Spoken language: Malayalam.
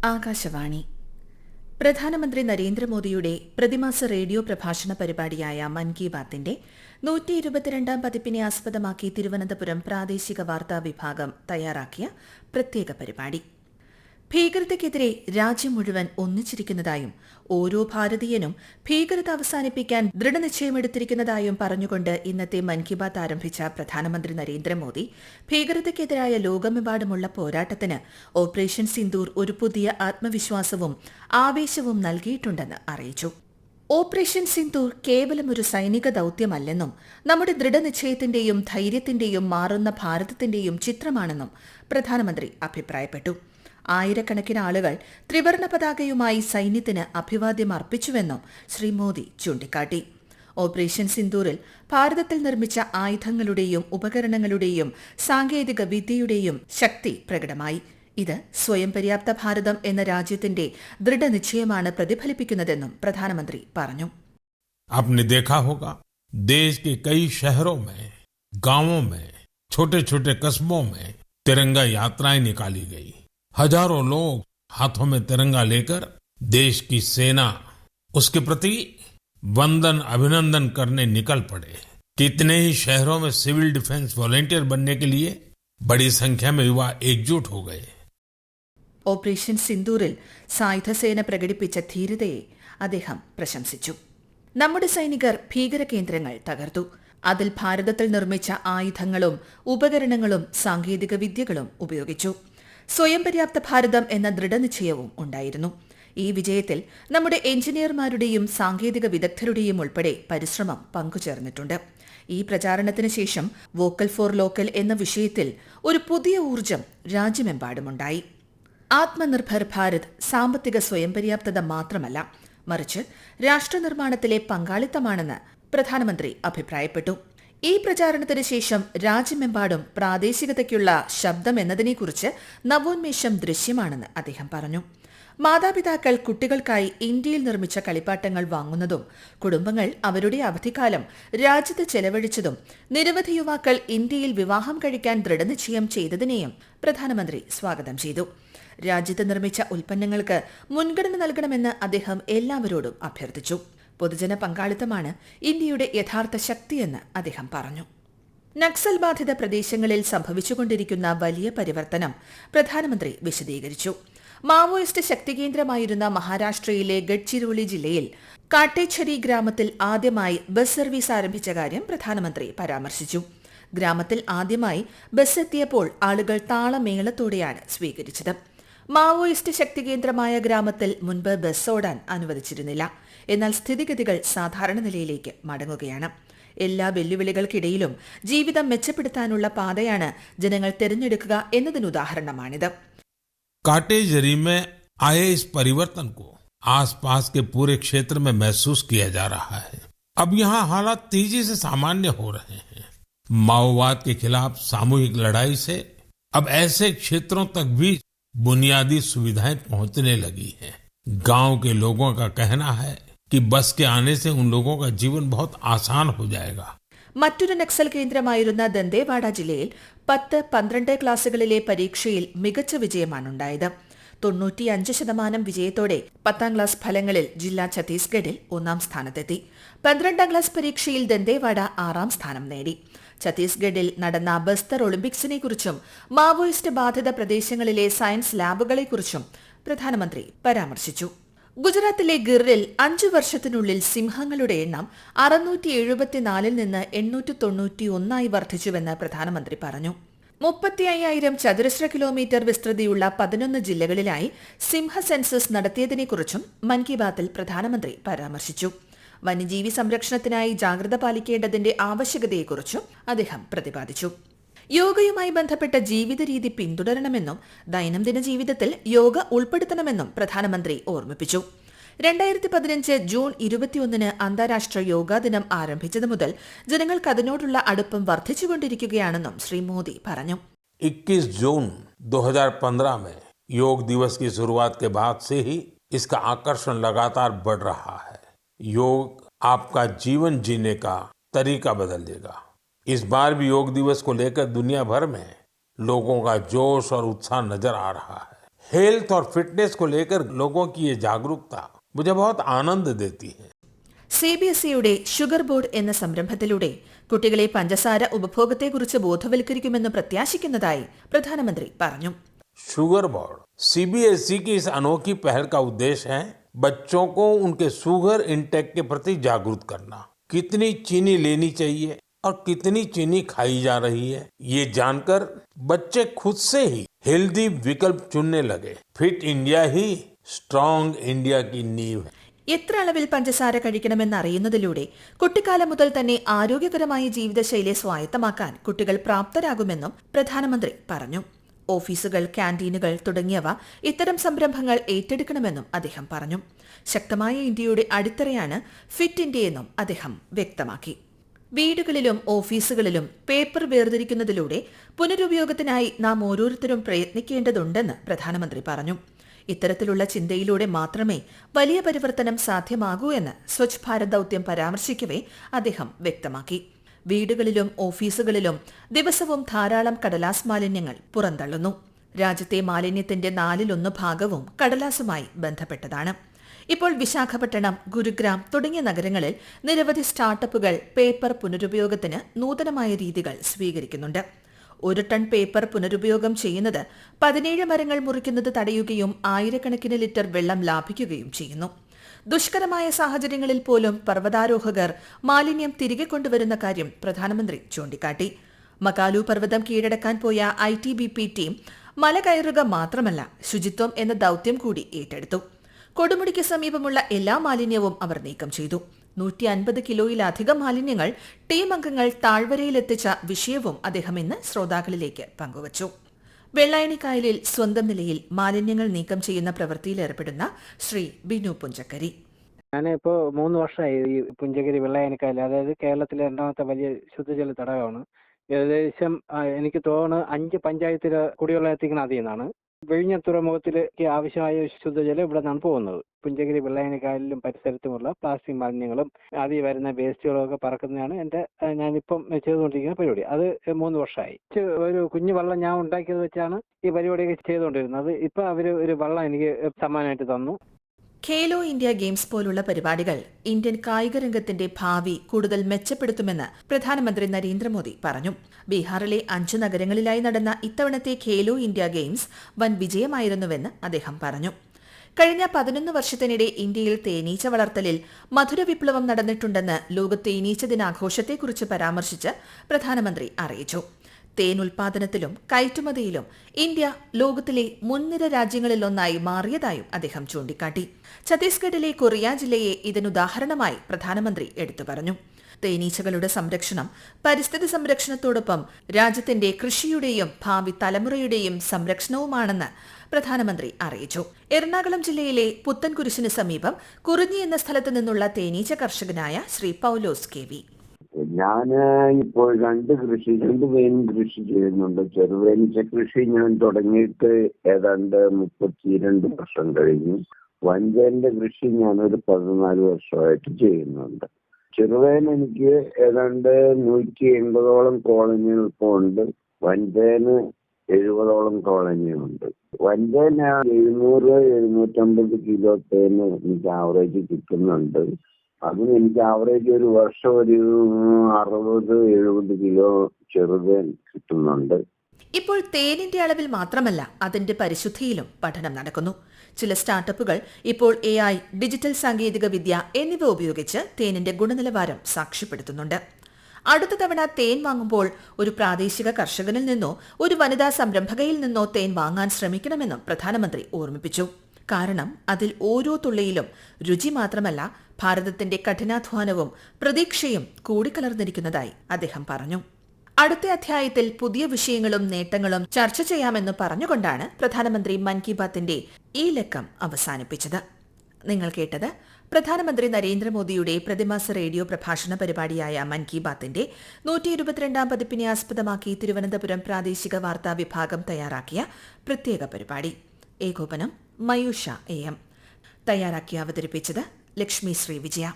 ആകാശവാണി. പ്രധാനമന്ത്രി നരേന്ദ്രമോദിയുടെ പ്രതിമാസ റേഡിയോ പ്രഭാഷണ പരിപാടിയായ മൻ കി ബാത്തിന്റെ 122 പതിപ്പിനെ ആസ്പദമാക്കി തിരുവനന്തപുരം പ്രാദേശിക വാർത്താ വിഭാഗം തയ്യാറാക്കിയ പ്രത്യേക പരിപാടി. ഭീകരതയ്ക്കെതിരെ രാജ്യം മുഴുവൻ ഒന്നിച്ചിരിക്കുന്നതായും ഓരോ ഭാരതീയനും ഭീകരത അവസാനിപ്പിക്കാൻ ദൃഢനിശ്ചയമെടുത്തിരിക്കുന്നതായും പറഞ്ഞുകൊണ്ട് ഇന്നത്തെ മൻ കി ബാത്ത് ആരംഭിച്ച പ്രധാനമന്ത്രി നരേന്ദ്രമോദി ഭീകരതയ്ക്കെതിരായ ലോകമെമ്പാടുമുള്ള പോരാട്ടത്തിന് ഓപ്പറേഷൻ സിന്ദൂർ ഒരു പുതിയ ആത്മവിശ്വാസവും ആവേശവും നൽകിയിട്ടുണ്ടെന്ന് അറിയിച്ചു. ഓപ്പറേഷൻ സിന്ദൂർ കേവലം ഒരു സൈനിക ദൌത്യമല്ലെന്നും നമ്മുടെ ദൃഢനിശ്ചയത്തിന്റെയും ധൈര്യത്തിന്റെയും മാറുന്ന ഭാരതത്തിന്റെയും ചിത്രമാണെന്നും പ്രധാനമന്ത്രി അഭിപ്രായപ്പെട്ടു. ആയിരക്കണക്കിന് ആളുകൾ ത്രിവർണ പതാകയുമായി സൈന്യത്തിന് അഭിവാദ്യം അർപ്പിച്ചുവെന്നും ശ്രീ മോദി ചൂണ്ടിക്കാട്ടി. ഓപ്പറേഷൻ സിന്ദൂറിൽ ഭാരതത്തിൽ നിർമ്മിച്ച ആയുധങ്ങളുടെയും ഉപകരണങ്ങളുടെയും സാങ്കേതിക വിദ്യയുടെയും ശക്തി പ്രകടമായി. ഇത് സ്വയം പര്യാപ്ത ഭാരതം എന്ന രാജ്യത്തിന്റെ ദൃഢനിശ്ചയമാണ് പ്രതിഫലിപ്പിക്കുന്നതെന്നും പ്രധാനമന്ത്രി പറഞ്ഞു. आपने देखा होगा, देश के कई शहरों में, गांवों में, छोटे छोटे कस्बों में तिरंगा यात्राएं निकाली गई. हजारों लोग हाथों में तिरंगा लेकर देश की सेना, उसके प्रति वंदन अभिनंदन करने निकल पड़े. कितने ही शहरों में सिविल डिफेंस वॉलंटियर बनने के लिए बड़ी संख्या में युवा एकजुट हो गए. ഓപ്പറേഷൻ സിന്ദൂറിൽ സായുധസേന പ്രകടിപ്പിച്ച ധീരതയെ അദ്ദേഹം പ്രശംസിച്ചു. നമ്മുടെ സൈനികർ ഭീകര കേന്ദ്രങ്ങൾ തകർത്തു. അതിൽ ഭാരതത്തിൽ നിർമ്മിച്ച ആയുധങ്ങളും ഉപകരണങ്ങളും സാങ്കേതിക വിദ്യകളും ഉപയോഗിച്ചു. സ്വയം പര്യാപ്ത ഭാരതം എന്ന ദൃഢനിശ്ചയവും ഉണ്ടായിരുന്നു. ഈ വിജയത്തിൽ നമ്മുടെ എഞ്ചിനീയർമാരുടെയും സാങ്കേതിക വിദഗ്ധരുടെയും ഉൾപ്പെടെ പരിശ്രമം പങ്കുചേർന്നിട്ടുണ്ട്. ഈ പ്രചാരണത്തിന് ശേഷം വോക്കൽ ഫോർ ലോക്കൽ എന്ന വിഷയത്തിൽ ഒരു പുതിയ ഊർജം രാജ്യമെമ്പാടുമുണ്ടായി. ആത്മനിർഭർ ഭാരത് സാമ്പത്തിക സ്വയം പര്യാപ്തത മാത്രമല്ല, മറിച്ച് രാഷ്ട്രനിർമ്മാണത്തിലെ പങ്കാളിത്തമാണെന്ന് പ്രധാനമന്ത്രി അഭിപ്രായപ്പെട്ടു. ഈ പ്രചാരണത്തിന് ശേഷം രാജ്യമെമ്പാടും പ്രാദേശികതയ്ക്കുള്ള ശബ്ദം എന്നതിനെക്കുറിച്ച് നവോന്മേഷം ദൃശ്യമാണെന്ന് അദ്ദേഹം പറഞ്ഞു. മാതാപിതാക്കൾ കുട്ടികൾക്കായി ഇന്ത്യയിൽ നിർമ്മിച്ച കളിപ്പാട്ടങ്ങൾ വാങ്ങുന്നതും കുടുംബങ്ങൾ അവരുടെ അവധിക്കാലം രാജ്യത്ത് ചെലവഴിച്ചതും നിരവധി യുവാക്കൾ ഇന്ത്യയിൽ വിവാഹം കഴിക്കാൻ ദൃഢനിശ്ചയം ചെയ്തതിനെയും പ്രധാനമന്ത്രി സ്വാഗതം ചെയ്തു. രാജ്യത്ത് നിർമ്മിച്ച ഉൽപ്പന്നങ്ങൾക്ക് മുൻഗണന നൽകണമെന്ന് അദ്ദേഹം എല്ലാവരോടും അഭ്യർത്ഥിച്ചു. പൊതുജന പങ്കാളിത്തമാണ് ഇന്ത്യയുടെ യഥാർത്ഥ ശക്തിയെന്ന് അദ്ദേഹം പറഞ്ഞു. നക്സൽ ബാധിത പ്രദേശങ്ങളിൽ സംഭവിച്ചുകൊണ്ടിരിക്കുന്ന വലിയ പരിവർത്തനം പ്രധാനമന്ത്രി വിശദീകരിച്ചു. മാവോയിസ്റ്റ് ശക്തികേന്ദ്രമായിരുന്ന മഹാരാഷ്ട്രയിലെ ഗഡ്ചിരോളി ജില്ലയിൽ കാട്ടേഛരി ഗ്രാമത്തിൽ ആദ്യമായി ബസ് സർവീസ് ആരംഭിച്ച കാര്യം പ്രധാനമന്ത്രി പരാമർശിച്ചു. ഗ്രാമത്തിൽ ആദ്യമായി ബസ് എത്തിയപ്പോൾ ആളുകൾ താളമേളത്തോടെയാണ് സ്വീകരിച്ചത്. മാവോയിസ്റ്റ് ശക്തികേന്ദ്രമായ ഗ്രാമത്തിൽ മുൻപ് ബസ് ഓടാൻ അനുവദിച്ചിരുന്നില്ല. എന്നാൽ സ്ഥിതിഗതികൾ സാധാരണ നിലയിലേക്ക് മടങ്ങുകയാണ്. എല്ലാ വെല്ലുവിളികൾക്കിടയിലും ജീവിതം മെച്ചപ്പെടുത്താനുള്ള പാതയാണ് ജനങ്ങൾ തിരഞ്ഞെടുക്കുക എന്നതിനുദാഹരണമാണിത്. काटेजरी में आए इस परिवर्तन को आसपास के पूरे क्षेत्र में महसूस किया जा रहा है. अब यहाँ हालात तेजी से सामान्य हो रहे हैं. माओवाद के खिलाफ सामूहिक लड़ाई से अब ऐसे क्षेत्रों तक भी बुनियादी सुविधाएं पहुंचने लगी हैं. गांव के लोगों का कहना है कि बस के आने से उन लोगों का जीवन बहुत आसान हो जाएगा. മറ്റൊരു നക്സൽ കേന്ദ്രമായിരുന്ന ദന്തേവാഡ ജില്ലയിൽ 10-12 ക്ലാസുകളിലെ പരീക്ഷയിൽ മികച്ച വിജയമാണുണ്ടായത്. 95% വിജയത്തോടെ 10ാം ക്ലാസ് ഫലങ്ങളിൽ ജില്ല ഛത്തീസ്ഗഡിൽ 1ാം സ്ഥാനത്തെത്തി. 12ാം ക്ലാസ് പരീക്ഷയിൽ ദന്തേവാഡ 6ാം സ്ഥാനം നേടി. ഛത്തീസ്ഗഡിൽ നടന്ന ബസ്തർ ഒളിമ്പിക്സിനെക്കുറിച്ചും മാവോയിസ്റ്റ് ബാധിത പ്രദേശങ്ങളിലെ സയൻസ് ലാബുകളെക്കുറിച്ചും പ്രധാനമന്ത്രി പരാമർശിച്ചു. ഗുജറാത്തിലെ ഗിറിൽ 5 വർഷത്തിനുള്ളിൽ സിംഹങ്ങളുടെ എണ്ണം 674 നിന്ന് 891 വർദ്ധിച്ചുവെന്ന് പ്രധാനമന്ത്രി പറഞ്ഞു. 35,000 ചതുരശ്ര കിലോമീറ്റർ വിസ്തൃതിയുള്ള 11 ജില്ലകളിലായി സിംഹ സെൻസസ് നടത്തിയതിനെക്കുറിച്ചും മൻ കി ബാത്തിൽ പ്രധാനമന്ത്രി പരാമർശിച്ചു. വന്യജീവി സംരക്ഷണത്തിനായി ജാഗ്രത പാലിക്കേണ്ടതിന്റെ ആവശ്യകതയെക്കുറിച്ചും അദ്ദേഹം പ്രതിപാദിച്ചു. യോഗയുമായി ബന്ധപ്പെട്ട ജീവിത രീതി പിന്തുടരണമെന്നും ദൈനംദിന ജീവിതത്തിൽ യോഗ ഉൾപ്പെടുത്തണമെന്നും പ്രധാനമന്ത്രി ഓർമ്മിപ്പിച്ചു. 2015 ജൂൺ 21 അന്താരാഷ്ട്ര യോഗാ ദിനം ആരംഭിച്ചത് മുതൽ ജനങ്ങൾക്ക് അതിനോടുള്ള അടുപ്പം വർദ്ധിച്ചുകൊണ്ടിരിക്കുകയാണെന്നും ശ്രീ മോദി പറഞ്ഞു. 21 जून 2015 में योग दिवस की शुरुआत के बाद से ही इसका आकर्षण लगातार बढ़ रहा है. योग आपका जीवन जीने का तरीका बदल देगा. इस बार भी योग दिवस को लेकर दुनिया भर में लोगों का जोश और उत्साह नजर आ रहा है. हेल्थ और फिटनेस को लेकर लोगों की ये जागरूकता मुझे बहुत आनंद देती है. CBSEയുടെ ഷുഗർ ബോർഡ് എന്ന സംരംഭത്തിലൂടെ കുട്ടികളെ പഞ്ചസാര ഉപഭോഗത്തെക്കുറിച്ച് ബോധവൽക്കരിക്കുമെന്ന് പ്രത്യാശിക്കുന്നതായി പ്രധാനമന്ത്രി പറഞ്ഞു. शुगर बोर्ड सीबीएसई की इस अनोखी पहल का उद्देश्य है बच्चों को उनके शुगर इंटेक के प्रति जागरूक करना. कितनी चीनी लेनी चाहिए और कितनी चीनी खाई जा रही है, ये जानकर बच्चे खुद से ही हेल्दी विकल्प चुनने लगे. फिट इंडिया ही स्ट्रॉन्ग इंडिया की नींव है. എത്ര അളവിൽ പഞ്ചസാര കഴിക്കണമെന്ന് അറിയുന്നതിലൂടെ കുട്ടിക്കാലം മുതൽ തന്നെ ആരോഗ്യകരമായ ജീവിതശൈലി സ്വായത്തമാക്കാൻ കുട്ടികൾ പ്രാപ്തരാകുമെന്നും പ്രധാനമന്ത്രി പറഞ്ഞു. ഓഫീസുകൾ, ക്യാന്റീനുകൾ തുടങ്ങിയവ ഇത്തരം സംരംഭങ്ങൾ ഏറ്റെടുക്കണമെന്നും അദ്ദേഹം പറഞ്ഞു. ശക്തമായ ഇന്ത്യയുടെ അടിത്തറയാണ് ഫിറ്റ് ഇന്ത്യയെന്നും അദ്ദേഹം വ്യക്തമാക്കി. വീടുകളിലും ഓഫീസുകളിലും പേപ്പർ വേർതിരിക്കുന്നതിലൂടെ പുനരുപയോഗത്തിനായി നാം ഓരോരുത്തരും പ്രയത്നിക്കേണ്ടതുണ്ടെന്ന് പ്രധാനമന്ത്രി പറഞ്ഞു. ഇത്തരത്തിലുള്ള ചിന്തയിലൂടെ മാത്രമേ വലിയ പരിവർത്തനം സാധ്യമാകൂ എന്ന് സ്വച്ഛ് ഭാരത് ദൌത്യം പരാമർശിക്കവേ അദ്ദേഹം വ്യക്തമാക്കി. വീടുകളിലും ഓഫീസുകളിലും ദിവസവും ധാരാളം കടലാസ് മാലിന്യങ്ങൾ പുറന്തള്ളുന്നു. രാജ്യത്തെ മാലിന്യത്തിന്റെ 1/4 ഭാഗവും കടലാസുമായി ബന്ധപ്പെട്ടതാണ്. ഇപ്പോൾ വിശാഖപട്ടണം, ഗുരുഗ്രാം തുടങ്ങിയ നഗരങ്ങളിൽ നിരവധി സ്റ്റാർട്ടപ്പുകൾ പേപ്പർ പുനരുപയോഗത്തിന് നൂതനമായ രീതികൾ സ്വീകരിക്കുന്നുണ്ട്. 1 ടൺ പേപ്പർ പുനരുപയോഗം ചെയ്യുന്നത് 17 മരങ്ങൾ മുറിക്കുന്നത് തടയുകയും ആയിരക്കണക്കിന് ലിറ്റർ വെള്ളം ലാഭിക്കുകയും ചെയ്യുന്നു. ദുഷ്കരമായ സാഹചര്യങ്ങളിൽ പോലും പർവ്വതാരോഹകർ മാലിന്യം തിരികെ കൊണ്ടുവരുന്ന കാര്യം പ്രധാനമന്ത്രി ചൂണ്ടിക്കാട്ടി. മകാലു പർവ്വതം കീഴടക്കാൻ പോയ ITBP ടീം മല കയറുക മാത്രമല്ല, ശുചിത്വം എന്ന ദൌത്യം കൂടി ഏറ്റെടുത്തു. കൊടുമുടിക്ക് സമീപമുള്ള എല്ലാ മാലിന്യവും അവർ നീക്കം ചെയ്തു. 150 കിലോയിലധികം മാലിന്യങ്ങൾ ടീം അംഗങ്ങൾ താഴ്വരയിലെത്തിച്ച വിഷയവും അദ്ദേഹം ഇന്ന് ശ്രോതാക്കളിലേക്ക് പങ്കുവച്ചു. വെള്ളായണിക്കായലിൽ സ്വന്തം നിലയിൽ മാലിന്യങ്ങൾ നീക്കം ചെയ്യുന്ന പ്രവൃത്തിയിൽ ഏർപ്പെടുന്ന ശ്രീ ബിനു പുഞ്ചക്കരി. ഞാനിപ്പോ 3 വർഷമായി ഈ പുഞ്ചഗിരി വെള്ളായണിക്കായൽ, അതായത് കേരളത്തിലെ 2ാമത്തെ വലിയ ശുദ്ധജല തടാകമാണ്. ഏകദേശം എനിക്ക് തോന്നുന്നു 5 പഞ്ചായത്തില് കുടിവെള്ളം എത്തിക്കുന്ന അതിൽ നിന്നാണ്. വിഴിഞ്ഞ തുറമുഖത്തിലേക്ക് ആവശ്യമായ ശുദ്ധജലം ഇവിടെ നിന്നാണ് പോകുന്നത്. പുഞ്ചഗിരി വെള്ളായണിക്കായലിലും പരിസരത്തുമുള്ള പ്ലാസ്റ്റിക് മാലിന്യങ്ങളും അതിൽ വരുന്ന വേസ്റ്റുകളും ഒക്കെ പറക്കുന്നതാണ് ഞാനിപ്പം ചെയ്തുകൊണ്ടിരിക്കുന്ന പരിപാടി. അത് 3 വർഷമായി. ഒരു കുഞ്ഞു വള്ളം ഞാൻ ഉണ്ടാക്കിയത് വെച്ചാണ് ഈ പരിപാടിയൊക്കെ ചെയ്തുകൊണ്ടിരുന്നത്. ഇപ്പൊ അവര് ഒരു വള്ളം എനിക്ക് സമ്മാനമായിട്ട് തന്നു. ഖേലോ ഇന്ത്യ ഗെയിംസ് പോലുള്ള പരിപാടികൾ ഇന്ത്യൻ കായിക രംഗത്തിന്റെ ഭാവി കൂടുതൽ മെച്ചപ്പെടുത്തുമെന്ന് പ്രധാനമന്ത്രി നരേന്ദ്രമോദി പറഞ്ഞു. ബീഹാറിലെ 5 നഗരങ്ങളിലായി നടന്ന ഇത്തവണത്തെ ഖേലോ ഇന്ത്യ ഗെയിംസ് വൻ വിജയമായിരുന്നുവെന്ന് അദ്ദേഹം പറഞ്ഞു. കഴിഞ്ഞ 11 വർഷത്തിനിടെ ഇന്ത്യയിൽ തേനീച്ച വളർത്തലിൽ മധുര വിപ്ലവം നടന്നിട്ടുണ്ടെന്ന് ലോക തേനീച്ച ദിനാഘോഷത്തെക്കുറിച്ച് പരാമർശിച്ച് പ്രധാനമന്ത്രി അറിയിച്ചു. തേൻ ഉൽപാദനത്തിലും കയറ്റുമതിയിലും ഇന്ത്യ ലോകത്തിലെ മുൻനിര രാജ്യങ്ങളിലൊന്നായി മാറിയതായും അദ്ദേഹം ചൂണ്ടിക്കാട്ടി. ഛത്തീസ്ഗഡിലെ കൊറിയ ജില്ലയെ ഇതിനുദാഹരണമായി പ്രധാനമന്ത്രി എടുത്തു പറഞ്ഞു. തേനീച്ചകളുടെ സംരക്ഷണം പരിസ്ഥിതി സംരക്ഷണത്തോടൊപ്പം രാജ്യത്തിന്റെ കൃഷിയുടെയും ഭാവി തലമുറയുടെയും സംരക്ഷണവുമാണെന്ന് പ്രധാനമന്ത്രി അറിയിച്ചു. എറണാകുളം ജില്ലയിലെ പുത്തൻകുരിശിന് സമീപം കുറിഞ്ഞി എന്ന സ്ഥലത്ത് നിന്നുള്ള തേനീച്ച കർഷകനായ ശ്രീ പൌലോസ് KV. ഞാൻ ഇപ്പോൾ 2 മെയിൻ കൃഷി ചെയ്യുന്നുണ്ട്. ചെറുതേനീച്ച കൃഷി ഞാൻ തുടങ്ങിയിട്ട് ഏതാണ്ട് 32 വർഷം കഴിഞ്ഞു. വൻതേന്റെ കൃഷി ഞാനൊരു 14 വർഷമായിട്ട് ചെയ്യുന്നുണ്ട്. ചെറുതേൻ എനിക്ക് ഏതാണ്ട് 180ഓളം കോളനികൾ ഇപ്പോൾ ഉണ്ട്. വൻതേന് 70ഓളം കോളനിയുണ്ട്. വൻതേന് 700-750 കിലോ തേന് എനിക്ക് ആവറേജ് കിട്ടുന്നുണ്ട്. അതിന് എനിക്ക് ആവറേജ് ഒരു വർഷം ഒരു 60-70 കിലോ ചെറുതേൻ കിട്ടുന്നുണ്ട്. ഇപ്പോൾ തേനിന്റെ അളവിൽ മാത്രമല്ല, അതിന്റെ പരിശുദ്ധിയിലും പഠനം നടക്കുന്നു. ചില സ്റ്റാർട്ടപ്പുകൾ ഇപ്പോൾ AI, ഡിജിറ്റൽ സാങ്കേതിക വിദ്യ എന്നിവ ഉപയോഗിച്ച് തേനിന്റെ ഗുണനിലവാരം സാക്ഷ്യപ്പെടുത്തുന്നുണ്ട്. അടുത്ത തവണ തേൻ വാങ്ങുമ്പോൾ ഒരു പ്രാദേശിക കർഷകനിൽ നിന്നോ ഒരു വനിതാ സംരംഭകയിൽ നിന്നോ തേൻ വാങ്ങാൻ ശ്രമിക്കണമെന്നും പ്രധാനമന്ത്രി ഓർമ്മിപ്പിച്ചു. കാരണം അതിൽ ഓരോ തുള്ളിയിലും രുചി മാത്രമല്ല, ഭാരതത്തിന്റെ കഠിനാധ്വാനവും പ്രതീക്ഷയും കൂടിക്കലർന്നിരിക്കുന്നതായി അദ്ദേഹം പറഞ്ഞു. അടുത്ത അധ്യായത്തിൽ പുതിയ വിഷയങ്ങളും നേട്ടങ്ങളും ചർച്ച ചെയ്യാമെന്ന് പറഞ്ഞുകൊണ്ടാണ് പ്രധാനമന്ത്രി മൻ കി ബാത്തിന്റെ ഈ ലക്കം അവസാനിപ്പിച്ചത്. നിങ്ങൾ കേട്ടത് പ്രധാനമന്ത്രി നരേന്ദ്രമോദിയുടെ പ്രതിമാസ റേഡിയോ പ്രഭാഷണ പരിപാടിയായ മൻ കി ബാത്തിന്റെ 122ാം പതിപ്പിനെ ആസ്പദമാക്കി തിരുവനന്തപുരം പ്രാദേശിക വാർത്താ വിഭാഗം തയ്യാറാക്കിയ പ്രത്യേക പരിപാടി. ഏകോപനം മയൂഷ AM. തയ്യാറാക്കി അവതരിപ്പിച്ചത് ലക്ഷ്മി ശ്രീ വിജയ.